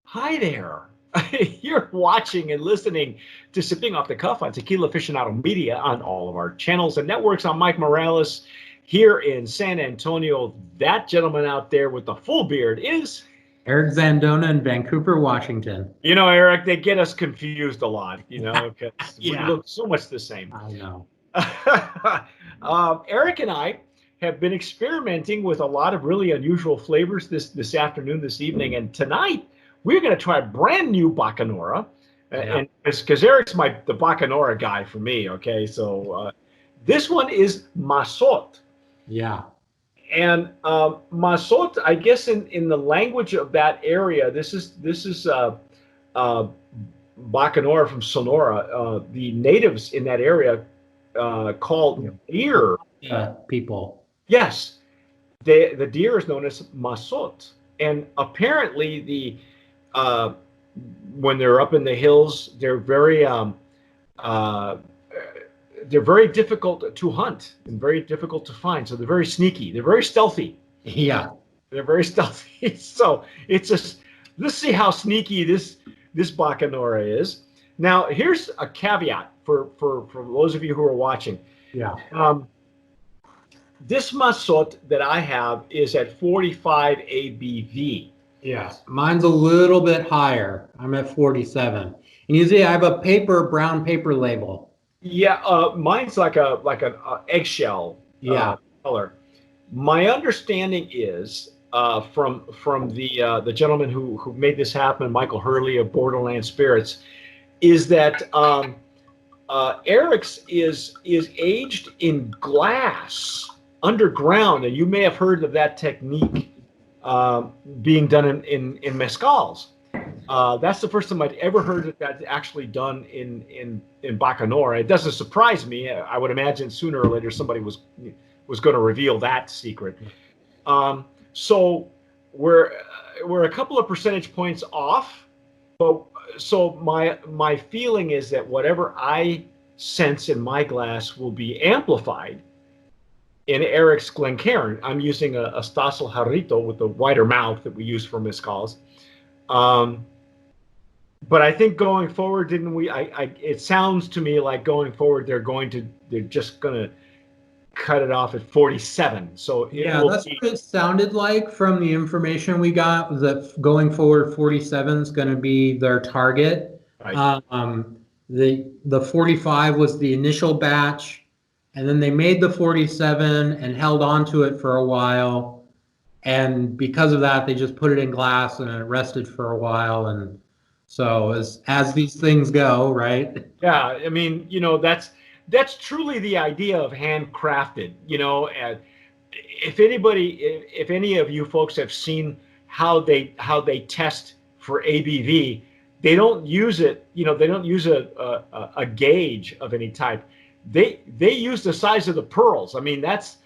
Hi there. You're watching and listening to Sipping Off the Cuff on Tequila Aficionado Media on all of our channels and networks. I'm Mike Morales here in San Antonio. That gentleman out there with the full beard is Eric Zandona in Vancouver, Washington. Eric, they get us confused a lot, because we Yeah, look so much the same. I know. Eric and I have been experimenting with a lot of really unusual flavors this afternoon, this evening, and tonight we're going to try a brand new Bacanora. Yeah. And because Eric's the Bacanora guy for me, okay? So this one is Mazot. Yeah. And Mazot, I guess in the language of that area, this is Bacanora from Sonora. The natives in that area called deer. People. Yes, the deer is known as Mazot, and apparently when they're up in the hills, they're very difficult to hunt and very difficult to find. So they're very sneaky. They're very stealthy. Yeah. They're very stealthy. So it's just, let's see how sneaky this Bacanora is. Now, here's a caveat for those of you who are watching. Yeah. This Mazot that I have is at 45 ABV. Yeah. Mine's a little bit higher. I'm at 47. And you see, I have a brown paper label. Yeah, mine's like an eggshell color. My understanding is from the gentleman who made this happen, Michael Hurley of Borderland Spirits, is that Eric's is aged in glass underground, and you may have heard of that technique being done in mezcals. That's the first time I'd ever heard that actually done in Bacanora. It doesn't surprise me. I would imagine sooner or later somebody was going to reveal that secret. So we're a couple of percentage points off, but so my feeling is that whatever I sense in my glass will be amplified in Eric's Glencairn. I'm using a Stossel Jarrito with the wider mouth that we use for mezcals. But I think going forward, didn't we? It sounds to me like going forward, they're just gonna cut it off at 47. So yeah, that's what it sounded like from the information we got. Was that going forward, 47 is going to be their target. Right. The 45 was the initial batch, and then they made the 47 and held on to it for a while. And because of that, they just put it in glass and it rested for a while. And so as these things go, right? Yeah, I mean, that's truly the idea of handcrafted. And if any of you folks have seen how they test for ABV, they don't use it. They don't use a gauge of any type. They use the size of the pearls. I mean, that's.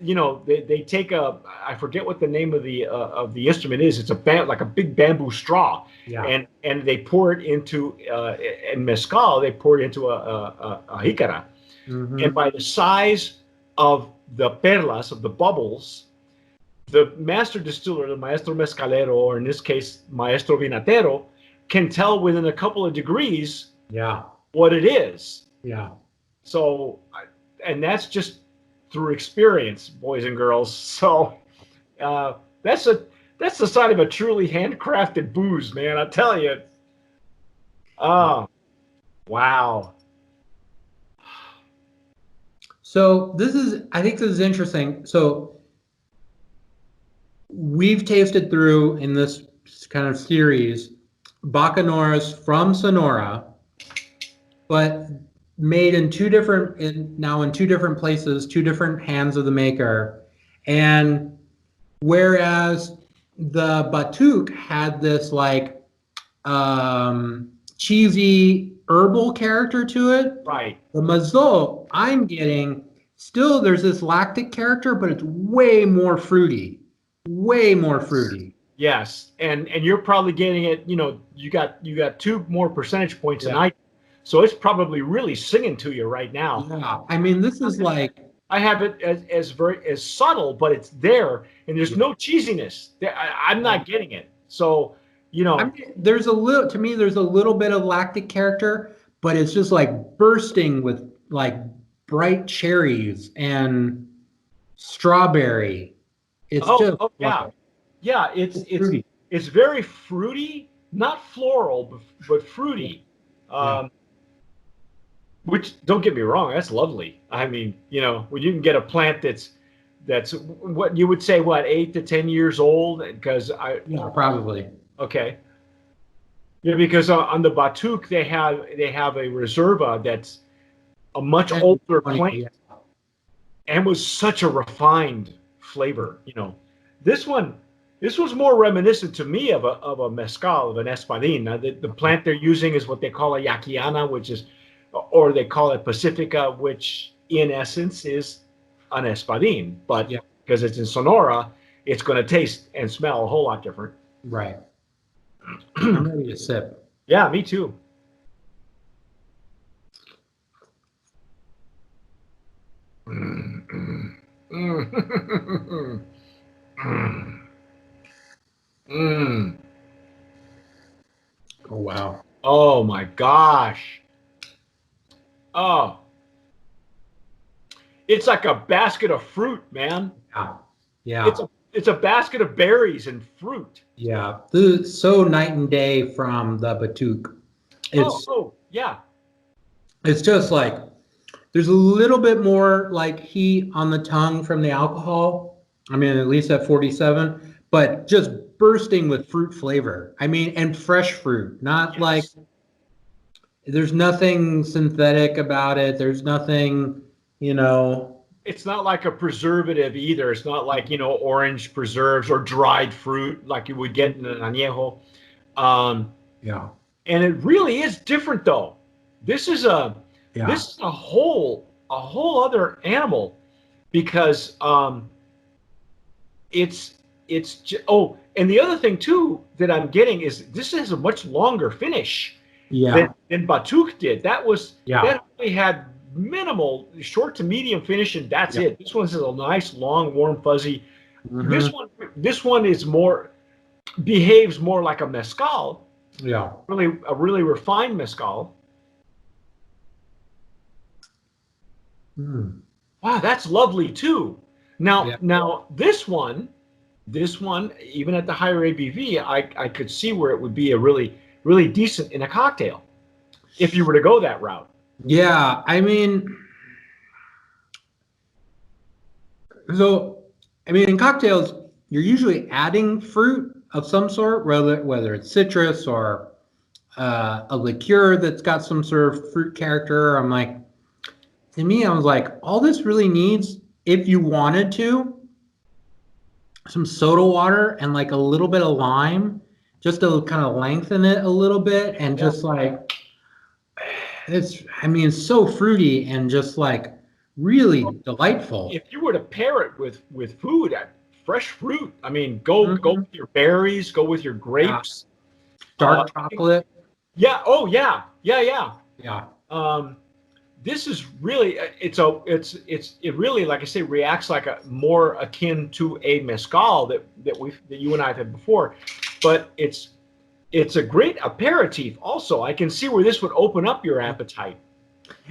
They take I forget what the name of the instrument is. It's like a big bamboo straw, and they pour it into in mezcal. They pour it into a jícara, and by the size of the perlas, of the bubbles, the master distiller, the maestro mezcalero, or in this case maestro vinatero, can tell within a couple of degrees what it is. Yeah. So, and that's just through experience, boys and girls. So that's the sign of a truly handcrafted booze, man. I tell you. Oh, wow. So I think this is interesting. So we've tasted through in this kind of series Bacanoras from Sonora, but made in two different places, two different hands of the maker. And whereas the Batuque had this like cheesy herbal character to it, right? The Mazot I'm getting still, there's this lactic character, but it's way more fruity. Yes, and you're probably getting it. You got 2 more percentage points than I. So it's probably really singing to you right now. Yeah, I mean, this is like, I have it as subtle, but it's there, and there's no cheesiness. I'm not getting it. So You I know, mean, to me, there's a little bit of lactic character, but it's just like bursting with like bright cherries and strawberry. It's just oh yeah, like yeah. so fruity. It's very fruity, not floral, but Yeah. fruity. Yeah. Um, which don't get me wrong, that's lovely. I mean, when you can get a plant that's what you would say, what, 8 to 10 years old, because Yeah, probably. okay, yeah, because on the Batuk they have a reserva that's a much 10, older 20, plant yeah. and was such a refined flavor. This one, this was more reminiscent to me of a mezcal, of an espadin. Now, the plant they're using is what they call a yaquiana, which is, or they call it pacifica, which in essence is an espadin, but Yeah, because it's in Sonora, it's going to taste and smell a whole lot different. right. I'm ready to sip. Yeah, me too. Mm, mm, mm. Mm, mm. Oh wow. Oh my gosh. Oh, it's like a basket of fruit, man. Yeah. It's Yeah. a it's a basket of berries and fruit. Yeah. This is so night and day from the Batuk. Oh, It's oh, yeah. it's just like there's a little bit more like heat on the tongue from the alcohol. I mean, at least at 47, but just bursting with fruit flavor. I mean, and fresh fruit, not like Yes. there's nothing synthetic about it. There's nothing, you know. It's not like a preservative either. It's not like, orange preserves or dried fruit like you would get in an añejo. Um, Yeah. and it really is different though. This is a Yeah. this is a whole other animal because oh, and the other thing too that I'm getting is this has a much longer finish than Yeah. Batuk did. Yeah. That only had minimal short to medium finish, and that's Yeah. it. This one has a nice long warm fuzzy. Hmm. This one is more behaves more like a mezcal, Yeah. really a really refined mezcal. Mm. Wow, that's lovely too. Now, Yeah. now this one, even at the higher ABV, I could see where it would be a really, really decent in a cocktail if you were to go that route. Yeah. I mean, so, I mean, in cocktails, you're usually adding fruit of some sort, whether it's citrus or a liqueur that's got some sort of fruit character. I'm like, to me, I was like, all this really needs, if you wanted to, some soda water and like a little bit of lime, just to kind of lengthen it a little bit, and Yeah. just like I mean, it's so fruity and just like really delightful. If you were to pair it with food, fresh fruit, I mean, go Mhm. with your berries, go with your Yeah, grapes. Uh, dark chocolate. yeah. Oh, yeah. Yeah. Yeah. Yeah, Um, this is really it really, like I say, reacts like a more akin to a mezcal that you and I have had before, but it's a great aperitif. Also, I can see where this would open up your appetite.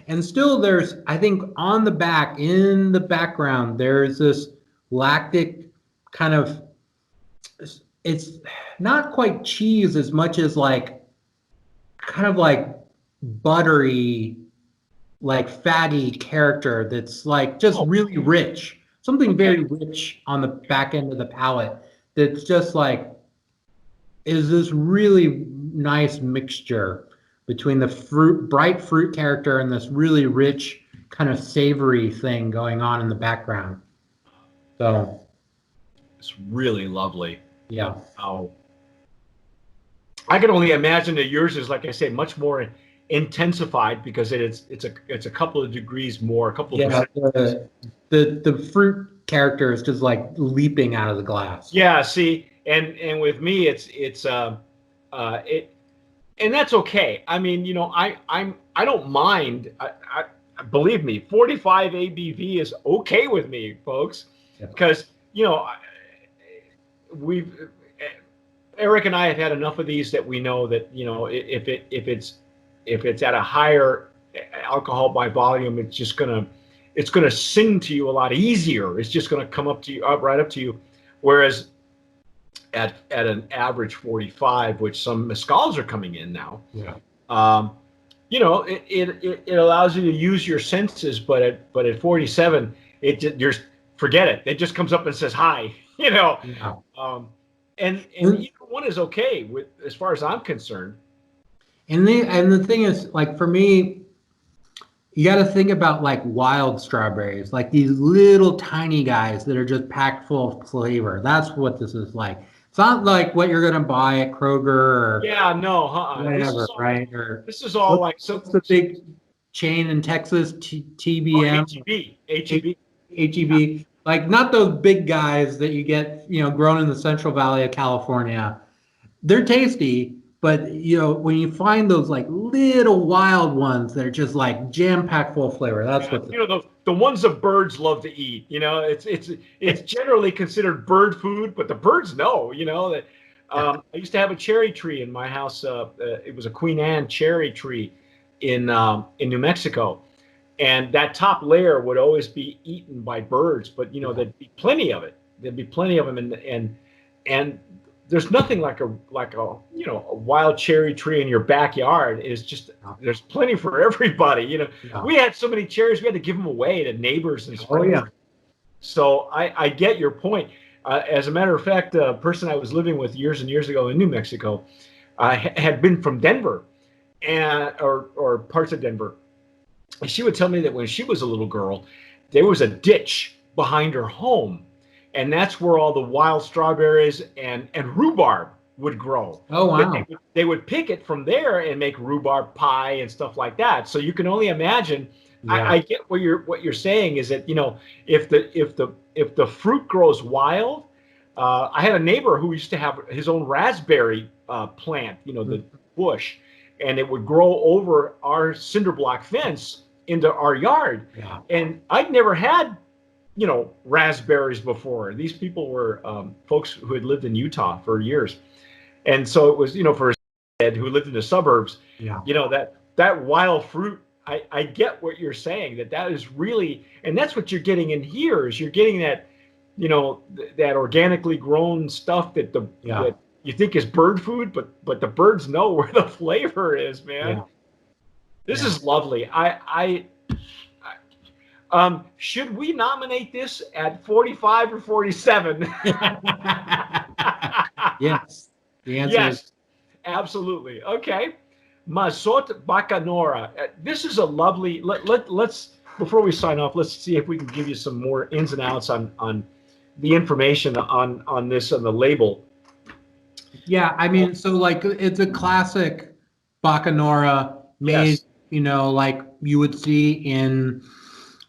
and still there's, I think, on the back in the background there's this lactic kind of, it's not quite cheese as much as like kind of like buttery, like fatty character that's like just Oh, really rich. Something okay. very rich on the back end of the palate that's just like is this really nice mixture between the bright fruit character and this really rich kind of savory thing going on in the background. So, It's really lovely. yeah. Wow. I can only imagine that yours is, like I say, much more intensified because it's a couple of degrees more, a couple of Yeah, percent. the fruit character is just like leaping out of the glass. Yeah, see, and with me, it, and that's okay. I mean, I don't mind. Believe me, 45 ABV is okay with me, folks, Yeah. because we've Eric and I have had enough of these that we know that, you know, if it's at a higher alcohol by volume, it's gonna sing to you a lot easier. It's just gonna come up to you, right up to you. Whereas at an average 45, which some mezcals are coming in now, Yeah. you know, it allows you to use your senses, but at 47, you're forget it. It just comes up and says hi, you know. Yeah. And either one is okay with, as far as I'm concerned. And the thing is, like for me, you got to think about like wild strawberries, like these little tiny guys that are just packed full of flavor. That's what this is like. It's not like what you're gonna buy at Kroger or Yeah, no, whatever, right? Or this is all like what's the big chain in Texas? TBM, HEB. HEB. Like not those big guys that you get, you know, grown in the Central Valley of California. They're tasty, but you know, when you find those like little wild ones that are just like jam-packed full of flavor, that's what You know, the ones that birds love to eat. You know, it's generally considered bird food, but the birds know. You know that. I used to have a cherry tree in my house. It was a Queen Anne cherry tree in New Mexico, and that top layer would always be eaten by birds. But you know, there'd be plenty of it. There'd be plenty of them, and there's nothing like a you know, a wild cherry tree in your backyard. Is just, there's plenty for everybody. You know, we had so many cherries we had to give them away to neighbors and friends. Oh yeah. So I get your point. As a matter of fact, a person I was living with years and years ago in New Mexico had been from Denver, or parts of Denver. And she would tell me that when she was a little girl, there was a ditch behind her home, and that's where all the wild strawberries and rhubarb would grow. Oh wow. They would pick it from there and make rhubarb pie and stuff like that. So you can only imagine. Yeah. I get what you're saying is that, you know, if the fruit grows wild. I had a neighbor who used to have his own raspberry plant, you know, the bush, and it would grow over our cinder block fence into our yard. Yeah. And I'd never had, you know, raspberries before. These people were folks who had lived in Utah for years. And so it was, you know, for a kid who lived in the suburbs, yeah, you know, that wild fruit, I get what you're saying, that is really, and that's what you're getting in here, is you're getting that, you know, that organically grown stuff that that you think is bird food, but the birds know where the flavor is, man. Yeah. This is lovely. Should we nominate this at 45 or 47? Yes. The answer is absolutely. Okay. Mazot Bacanora. This is a lovely. Let's before we sign off, let's see if we can give you some more ins and outs on the information on this on the label. Yeah, I mean, so like it's a classic Bacanora made, yes, you know, like you would see in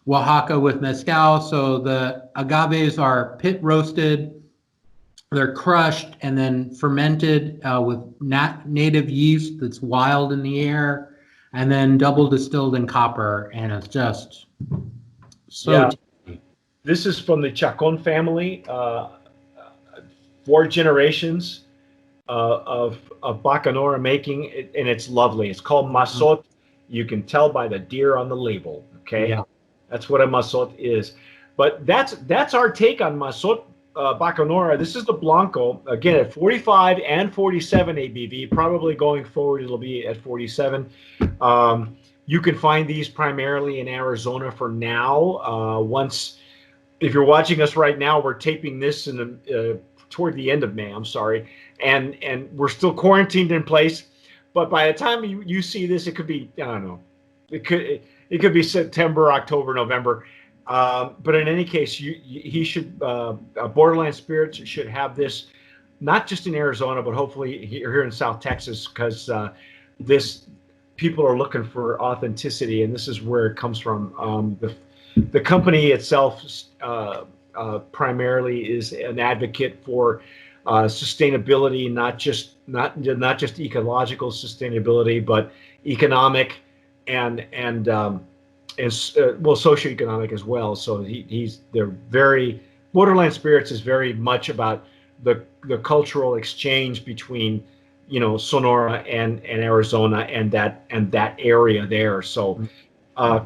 Oaxaca with mezcal. So the agaves are pit roasted. They're crushed and then fermented with native yeast that's wild in the air, and then double distilled in copper, and it's just so tasty. This is from the Chacon family, 4 generations of Bacanora making, and it's lovely. It's called Mazot. You can tell by the deer on the label. Okay, yeah, that's what a Mazot is. But that's our take on Mazot Bacanora. This is the Blanco, again at 45 and 47 ABV. Probably going forward it'll be at 47. You can find these primarily in Arizona for now. If you're watching us right now, we're taping this toward the end of May. I'm sorry, and we're still quarantined in place. But by the time you see this, it could be, I don't know, it could be September, October, November. But in any case, he should, Borderland Spirits should have this, not just in Arizona, but hopefully here in South Texas, because people are looking for authenticity, and this is where it comes from. The company itself primarily is an advocate for sustainability, not just ecological sustainability, but economic and socioeconomic as well. So they're very, Borderland Spirits is very much about the cultural exchange between, Sonora and Arizona and that area there. So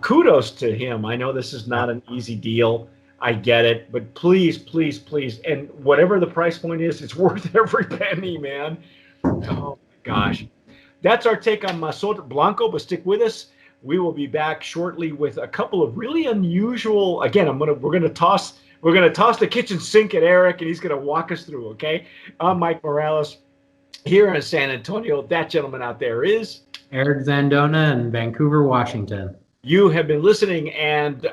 kudos to him. I know this is not an easy deal. I get it, but please, please, please, and whatever the price point is, it's worth every penny, man. Oh my gosh. That's our take on Mazot Blanco, but stick with us. We will be back shortly with a couple of really unusual. Again, we're gonna toss the kitchen sink at Eric, and he's gonna walk us through. Okay, I'm Mike Morales here in San Antonio. That gentleman out there is Eric Zandona in Vancouver, Washington. You have been listening and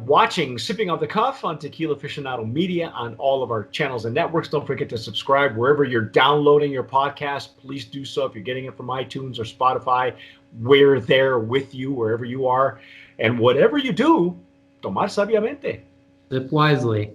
watching Sipping Off the Cuff on Tequila Aficionado Media on all of our channels and networks. Don't forget to subscribe wherever you're downloading your podcast. Please do so. If you're getting it from iTunes or Spotify, we're there with you wherever you are. And whatever you do, tomar sabiamente. Sip wisely.